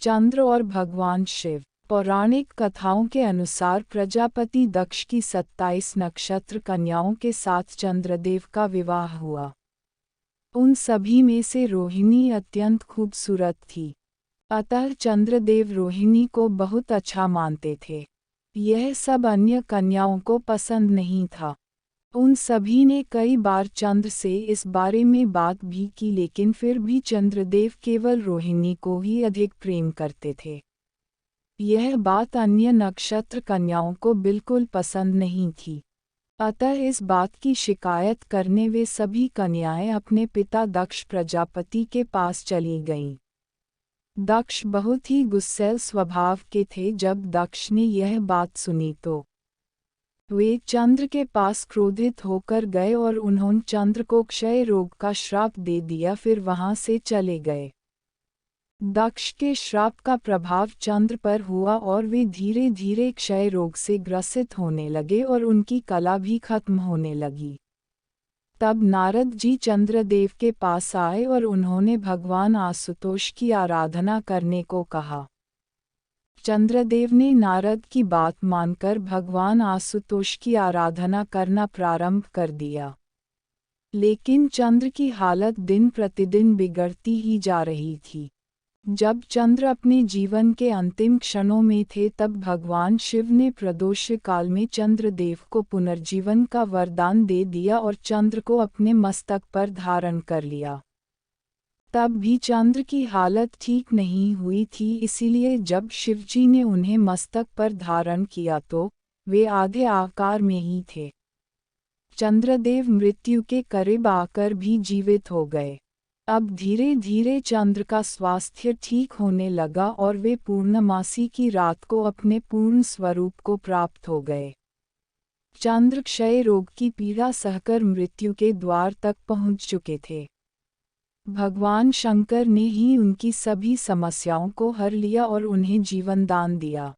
चंद्र और भगवान शिव। पौराणिक कथाओं के अनुसार प्रजापति दक्ष की 27 नक्षत्र कन्याओं के साथ चंद्रदेव का विवाह हुआ। उन सभी में से रोहिणी अत्यंत खूबसूरत थी। अतः चंद्रदेव रोहिणी को बहुत अच्छा मानते थे। यह सब अन्य कन्याओं को पसंद नहीं था। उन सभी ने कई बार चंद्र से इस बारे में बात भी की, लेकिन फिर भी चंद्रदेव केवल रोहिणी को ही अधिक प्रेम करते थे। यह बात अन्य नक्षत्र कन्याओं को बिल्कुल पसंद नहीं थी। अतः इस बात की शिकायत करने वे सभी कन्याएं अपने पिता दक्ष प्रजापति के पास चली गईं। दक्ष बहुत ही गुस्सैल स्वभाव के थे। जब दक्ष ने यह बात सुनी तो वे चंद्र के पास क्रोधित होकर गए और उन्होंने चंद्र को क्षय रोग का श्राप दे दिया, फिर वहां से चले गए। दक्ष के श्राप का प्रभाव चंद्र पर हुआ और वे धीरे धीरे क्षय रोग से ग्रसित होने लगे और उनकी कला भी खत्म होने लगी। तब नारद जी चंद्रदेव के पास आए और उन्होंने भगवान आशुतोष की आराधना करने को कहा। चंद्रदेव ने नारद की बात मानकर भगवान आशुतोष की आराधना करना प्रारंभ कर दिया। लेकिन चंद्र की हालत दिन प्रतिदिन बिगड़ती ही जा रही थी। जब चंद्र अपने जीवन के अंतिम क्षणों में थे, तब भगवान शिव ने प्रदोष काल में चंद्रदेव को पुनर्जीवन का वरदान दे दिया और चंद्र को अपने मस्तक पर धारण कर लिया। तब भी चंद्र की हालत ठीक नहीं हुई थी, इसीलिए जब शिवजी ने उन्हें मस्तक पर धारण किया तो वे आधे आकार में ही थे। चंद्रदेव मृत्यु के करीब आकर भी जीवित हो गए। अब धीरे धीरे चंद्र का स्वास्थ्य ठीक होने लगा और वे पूर्णमासी की रात को अपने पूर्ण स्वरूप को प्राप्त हो गए। चंद्र क्षय रोग की पीड़ा सहकर मृत्यु के द्वार तक पहुंच चुके थे। भगवान शंकर ने ही उनकी सभी समस्याओं को हर लिया और उन्हें जीवन दान दिया।